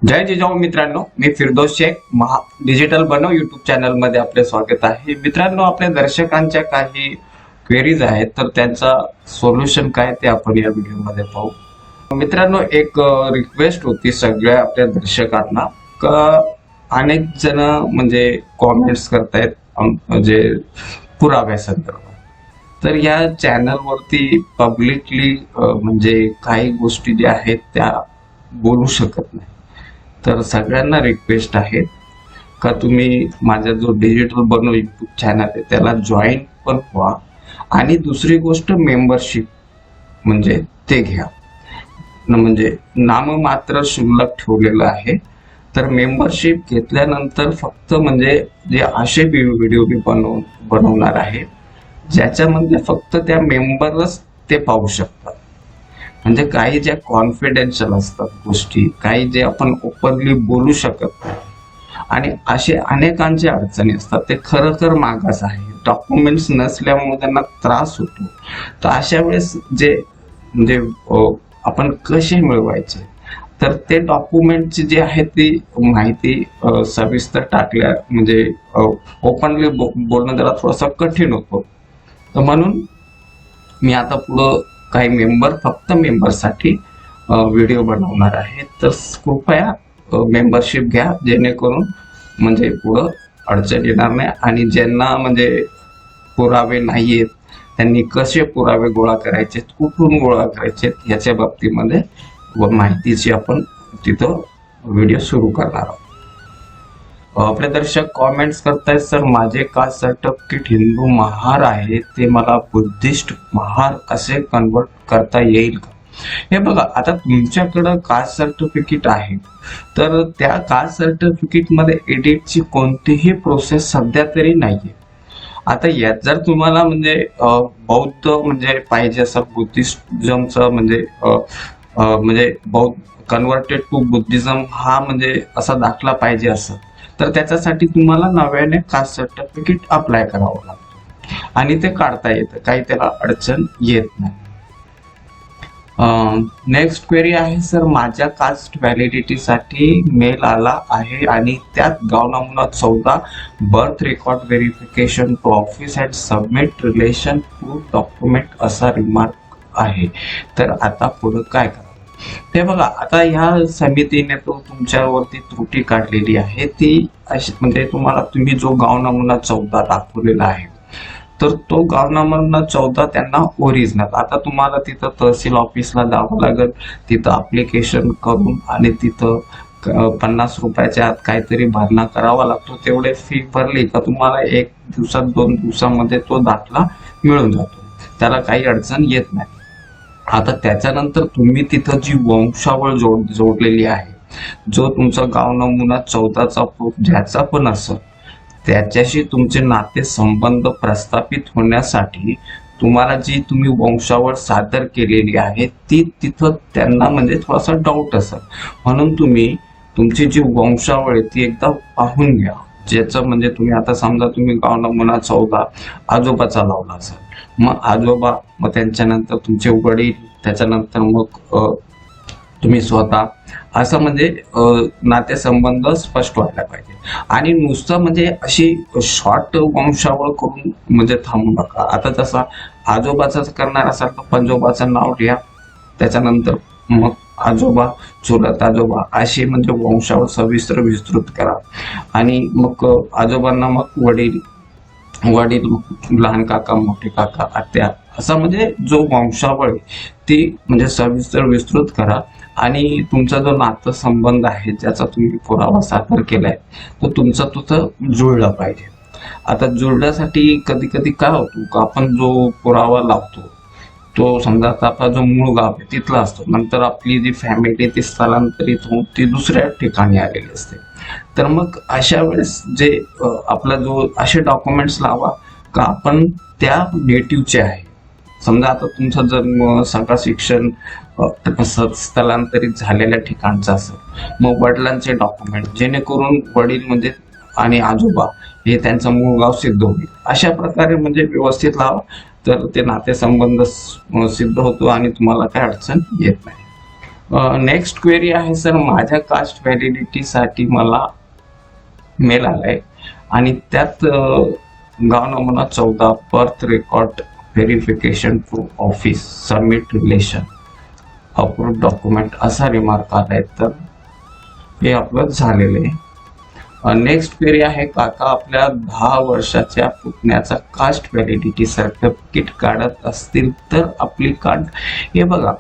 जय जिजाऊ मित्रांनो, मी फिरदौस शेख डिजिटल बनव YouTube channel मध्ये आपले स्वागत आहे. मित्रांनो, आपल्या दर्शकांच्या काही क्वेरीज आहेत, तर त्यांचा सोल्युशन काय ते आपण या व्हिडिओमध्ये पाहू. मित्रांनो, एक रिक्वेस्ट होती सगळ्या आपल्या दर्शकांना का अनेक जण म्हणजे कॉमेंट्स करतायत म्हणजे पुराव्या संदर्भात. तर या चॅनल वरती पब्लिकली म्हणजे काही गोष्टी ज्या आहेत त्या बोलू शकत नाही. तर सगळ्यांना रिक्वेस्ट आहे का तुम्ही माझा जो डिजिटल बनव युट्यूब चॅनल आहे त्याला जॉईन पण व्हा आणि दुसरी गोष्ट मेंबरशिप म्हणजे ते घ्या. म्हणजे नाममात्र शुल्क ठेवलेलं आहे. तर मेंबरशिप घेतल्यानंतर फक्त म्हणजे जे असे व्हिडिओ मी बनवणार आहे ज्याच्यामध्ये फक्त त्या मेंबरच ते पाहू शकतात. म्हणजे काही ज्या कॉन्फिडेन्शियल असतात गोष्टी, काही जे आपण ओपनली बोलू शकत नाही आणि असे अनेकांचे अडचणी असतात, ते खरं मागास आहे. डॉक्युमेंट्स नसल्यामुळे त्यांना त्रास होतो. तर अशा वेळेस जे म्हणजे आपण कसे मिळवायचे, तर ते डॉक्युमेंटची जी आहे ती माहिती सविस्तर टाकल्या म्हणजे ओपनली बोलणं जरा थोडंसं कठीण होतं. तर म्हणून मी आता पुढं काही फक्त मेंबरसाठी व्हिडिओ बनवणार आहे. तर कृपया मेंबरशिप घ्या, जेणेकरून म्हणजे पुढं अडचण येणार नाही. आणि ज्यांना म्हणजे पुरावे नाहीयेत त्यांनी कसे पुरावे गोळा करायचे, कुठून गोळा करायचे याच्या बाबतीमध्ये माहितीची आपण तिथं व्हिडिओ सुरू करणार आहोत. आपले दर्शक कॉमेंट्स करतायत, सर माझे कास्ट सर्टिफिकेट हिंदू महार आहे, ते मला बुद्धिस्ट महार असे कन्वर्ट करता येईल का? हे बघा, आता तुमच्याकडं कास्ट सर्टिफिकेट आहे तर त्या कास्ट सर्टिफिकेट मध्ये एडिटची कोणतीही प्रोसेस सध्या तरी नाहीये. आता यात जर तुम्हाला म्हणजे बौद्ध म्हणजे पाहिजे असं बुद्धिझमचं म्हणजे बौद्ध कन्वर्टेड टू बुद्धिझम हा म्हणजे असा दाखला पाहिजे असं, तर त्याच्यासाठी तुम्हाला नव्याने कास्ट सर्टिफिकेट अप्लाय करावं लागतं आणि ते काढता येतं, काही त्याला अडचण येत नाही. नेक्स्ट क्वेरी आहे, सर माझ्या कास्ट व्हॅलिडिटीसाठी मेल आला आहे आणि त्यात गाव नमुना 14 birth record verification to office and submit relation proof document असा रिमार्क आहे. तर आता पुढे काय करा? ते बघा, आता ह्या समितीने तो तुमच्यावरती त्रुटी काढलेली आहे. ती अशी म्हणजे तुम्ही जो गाव नमुना 14 दाखवलेला आहे, तर तो गाव नमुना 14 त्यांना ओरिजिनल, आता तुम्हाला तिथं तहसील ऑफिसला जावं लागेल, तिथं अप्लिकेशन करून आणि तिथं 50 रुपयाच्या आत काहीतरी भरणा करावा लागतो. तेवढे फी भरली का तुम्हाला 1 दिवसात 2 दिवसामध्ये तो दाखला मिळून जातो. त्याला काही अडचण येत नाही. आता त्याच्यानंतर तुम्ही तिथं जी वंशावळ जोडलेली आहे, जो तुमचा गाव नमुना 14चा प्रूफ ज्याचा पण असेल, त्याच्याशी तुमचे नाते संबंध प्रस्थापित होण्यासाठी तुम्हाला जी तुम्ही वंशावळ सादर केलेली आहे ती तिथं त्यांना म्हणजे थोडासा डाऊट असेल, म्हणून तुम्ही तुमची जी वंशावळ आहे ती एकदा पाहून घ्या. ज्याचं म्हणजे तुम्ही आता समजा तुम्ही गाव नमुना 14 आजोबाचा लावला असेल, मग आजोबा, मग त्यांच्यानंतर तुमचे वडील, त्याच्यानंतर मग तुम्ही स्वतः, असं म्हणजे नातेसंबंध स्पष्ट व्हायला पाहिजे. आणि नुसतं म्हणजे अशी शॉर्ट वंशावळ करून म्हणजे थांबू नका. आता जसा आजोबाचाच करणार असाल तर पंजोबाचं नाव लिहा, त्याच्यानंतर मग आजोबा, चुलत आजोबा, अशी म्हणजे वंशावळ सविस्तर विस्तृत करा. आणि मग आजोबांना मग वडील, लहान काका, मोठे काका, आत्या, असा म्हणजे जो वंशावळ ती म्हणजे सविस्तर विस्तृत करा. आणि तुमचा जो नातेसंबंध आहे ज्याचा तुम्ही पुरावा सादर केलाय तो तुमचा तिथं जुळला पाहिजे. आता जुळण्यासाठी कधी कधी काय होतो का आपण जो पुरावा लावतो तो समजा आता आपला जो मूळ गाव आहे तिथला असतो, नंतर आपली जी फॅमिली ती स्थलांतरित होऊन ती दुसऱ्या ठिकाणी आलेली असते. तर मग अशा वेळेस जे आपला जो असे डॉक्युमेंट्स लावा का आपण त्या नेटिव्हचे आहे. समजा आता तुमचा जन्म, सगळं शिक्षण स्थलांतरित झालेल्या ठिकाणचं असेल, मग वडिलांचे डॉक्युमेंट, जेणेकरून वडील म्हणजे आणि आजोबा हे त्यांचं मूळ गाव सिद्ध होईल. अशा प्रकारे म्हणजे व्यवस्थित लावा, तर ते नातेसंबंध सिद्ध होतो आणि तुम्हाला काय अडचण येत नाही. नेक्स्ट क्वेरी आहे सर, माझ्या कास्ट व्हॅलिडिटीसाठी मला मेल आलाय आणि त्यात गाव नमुना 14 birth record verification to office submit relation approve document असा रिमार्क आलाय, तर हे अपलोड झालेले आहे. नेक्स्ट क्वेरी आहे, काका आपल्या 10 वर्षाच्या पुतण्याचा कास्ट व्हॅलिडिटी सर्टिफिकेट काढत असतील तर आपली कार्ड. हे बघा,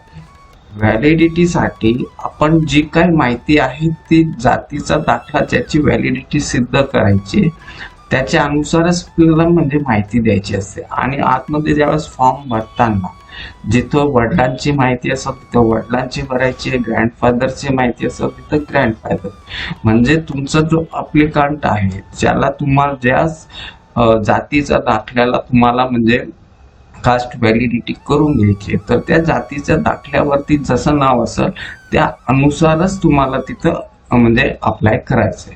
व्हॅलिडिटीसाठी आपण जी काही माहिती आहे ती जातीचा दाखला ज्याची व्हॅलिडिटी सिद्ध करायची त्याच्या अनुसारच आपल्याला म्हणजे माहिती द्यायची असते. आणि आतमध्ये ज्यावेळेस फॉर्म भरताना जिथं वडिलांची माहिती असेल तिथं वडिलांची भरायची, ग्रँडफादरची माहिती असेल तिथं ग्रँडफादर, म्हणजे तुमचा जो अप्लिकंट आहे ज्याला तुम्हाला ज्या जातीचा दाखल्याला तुम्हाला म्हणजे कास्ट व्हॅलिडिटी करून घ्यायची, तर त्या जातीच्या दाखल्यावरती जसं नाव असेल त्या अनुसारच तुम्हाला तिथं म्हणजे अप्लाय करायचंय.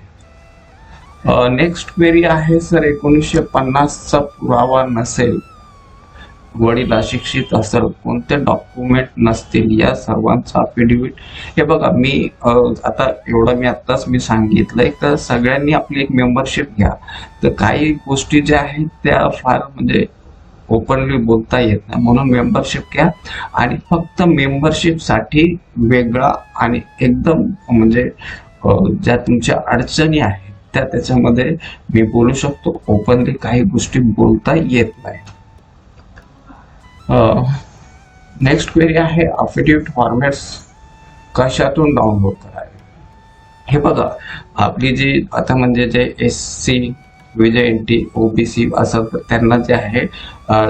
नेक्स्ट क्वेरी आहे सर, 1950चा पुरावा नसेल, वडील अशिक्षित असेल, कोणते डॉक्युमेंट नसतील, या सर्वांचा अफिडेव्हिट. हे बघा, मी आता एवढं मी सांगितलंय तर सगळ्यांनी आपली एक मेंबरशिप घ्या. तर काही गोष्टी ज्या आहेत त्या फार म्हणजे ओपनली बोलता येत नाही, म्हणून मेंबरशिप घ्या आणि फक्त मेंबरशिपसाठी वेगळा आणि एकदम म्हणजे ज्या तुमच्या अडचणी आहेत त्या त्याच्यामध्ये मी बोलू शकतो. ओपनली काही गोष्टी बोलता येत नाही. नेक्स्ट क्वेरी आहे, अफिडेव्हिट फॉर्मॅट्स कशातून डाउनलोड करावे. हे बघा, आपली जी आता म्हणजे जे SC NT OBC असं त्यांना जे आहे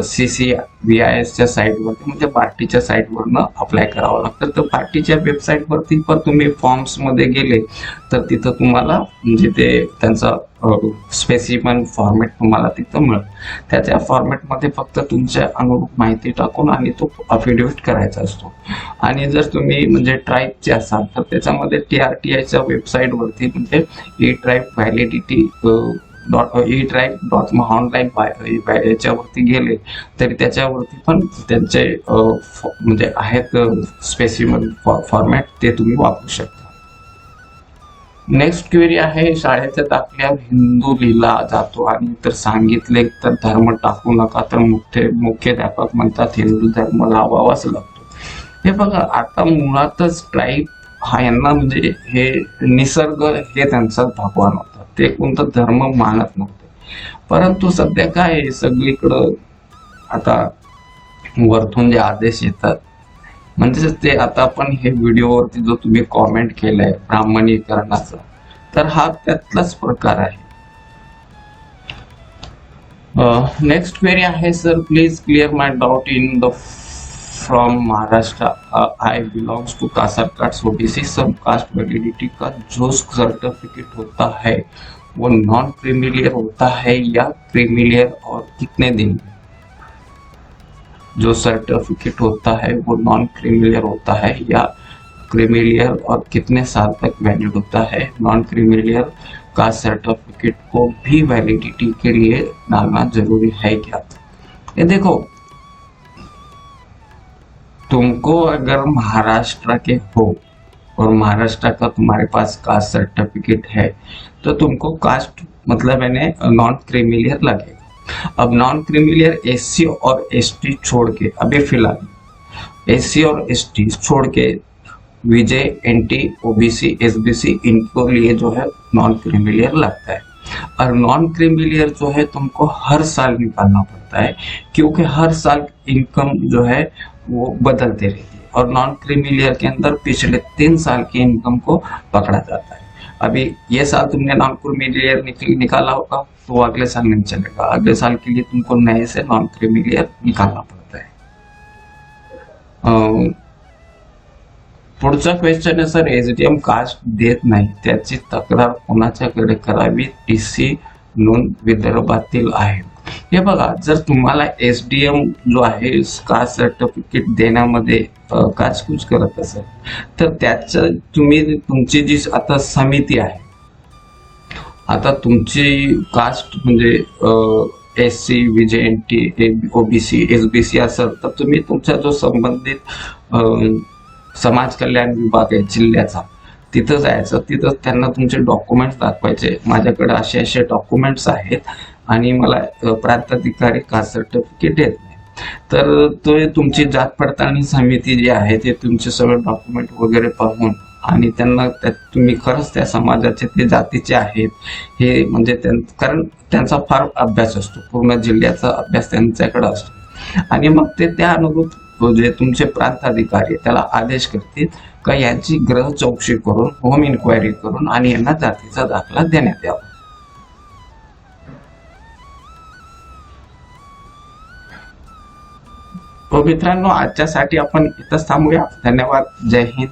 CCVISच्या साईटवरती म्हणजे पार्टीच्या साईटवरनं अप्लाय करावं लागतं. तर पार्टीच्या वेबसाईटवरती पण तुम्ही फॉर्म्समध्ये गेले तर तिथं तुम्हाला म्हणजे ते त्यांचा स्पेसिफिक फॉर्मॅट तुम्हाला तिथं मिळेल. त्या फॉर्मॅटमध्ये फक्त तुमच्या अनुरूप माहिती टाकून आणि तो अफिडेव्हिट करायचा असतो. आणि जर तुम्ही म्हणजे ट्राईबचे असाल तर त्याच्यामध्ये TRTIच्या वेबसाईटवरती म्हणजे eTribe.online याच्यावरती गेले तरी त्याच्यावरती पण त्यांचे म्हणजे आहेत स्पेसिफिक फॉर्मॅट, ते तुम्ही वापरू शकता. नेक्स्ट क्वेरी आहे, शाळेच्या दाखल्यावर हिंदू लिहिला जातो आणि तर सांगितले तर धर्म टाकू नका, तर मुख्याध्यापक म्हणतात हिंदू धर्म लावावाच लागतो. हे बघा, आता मुळातच ट्राईब हा यांना म्हणजे हे निसर्ग हे त्यांचा भगवान होता, ते कोणता धर्म मानत नव्हते. परंतु सध्या काय सगळीकडं आता वरतून जे आदेश येतात म्हणजे ते आता आपण हे व्हिडिओवरती जो तुम्ही कॉमेंट केलाय ब्राह्मणीकरणाचा, तर हा त्यातलाच प्रकार आहे. नेक्स्ट क्वेरी आहे sir, please clear my doubt in the from Maharashtra I belongs to कासरकाट OBC सब कास्ट वैलिडिटी का जो सर्टिफिकेट होता है वो नॉन क्रीमिलियर होता है या क्रीमिलियर और कितने दिन. जो सर्टिफिकेट होता है वो नॉन क्रीमिलियर होता है या क्रीमिलियर और कितने साल तक वैलिड होता है. नॉन क्रीमिलियर का सर्टिफिकेट को भी वैलिडिटी के लिए डालना जरूरी है क्या. ये देखो, तुमको अगर महाराष्ट्र के हो और महाराष्ट्र का तुम्हारे पास कास्ट सर्टिफिकेट है तो तुमको कास्ट मतलब यानी नॉन क्रीमिलियर लगेगा. अब नॉन क्रीमिलियर SC और ST छोड़ के अभी फिलहाल SC और ST छोड़ के VJ NT OBC SBC इनको लिए जो है नॉन क्रीमिलियर लगता है. और नॉन क्रीमिलियर जो है तुमको हर साल निकालना पड़ता है क्योंकि हर साल इनकम जो है वो बदलते रहती है और नॉन क्रीमिलियर के अंदर पिछले 3 साल की इनकम को पकड़ा जाता है. अभी ये साल तुमने नॉन क्रीमिलियर निकाला होगा तो अगले साल नहीं चलेगा, अगले साल के लिए तुमको नए से नॉन क्रीमिलियर निकालना पड़ता है. पुढचा क्वेश्चन आहे सर, SDM कास्ट देत नाही त्याची तक्रार कोणाच्याकडे करावी. TC नोंद विदर्भातील आहे. हे बघा, जर तुम्हाला SDM जो आहे कास्ट सर्टिफिकेट देण्यामध्ये काचकूच करत असेल तर त्याचं तुम्ही तुमची जी आता समिती आहे, आता तुमची कास्ट म्हणजे SC VJ NT OBC SBC असेल तर तुम्ही तुमचा जो संबंधित समाज कल्याण विभाग आहे जिल्ह्याचा, तिथं जायचं. तिथं त्यांना तुमचे डॉक्युमेंट्स दाखवायचे, माझ्याकडे असे असे डॉक्युमेंट्स आहेत आणि मला प्रांताधिकारी कास्ट सर्टिफिकेट येत नाही. तर तो तुमची जात पडताळणी समिती जी आहे ते तुमचे सगळे डॉक्युमेंट वगैरे पाहून आणि त्यांना तुम्ही खरंच त्या समाजाचे ते जातीचे आहेत हे म्हणजे कारण त्यांचा फार अभ्यास असतो, पूर्ण जिल्ह्याचा अभ्यास त्यांच्याकडे असतो आणि मग ते त्या अनुरूप जे तुमचे प्रांत अधिकारी त्याला आदेश करतील का यांची ग्रह चौकशी करून होम इन्क्वायरी करून आणि यांना जातीचा दाखला देण्यात यावा. तो मित्रांनो, आजच्यासाठी आपण इथंच थांबूया. धन्यवाद. जय हिंद.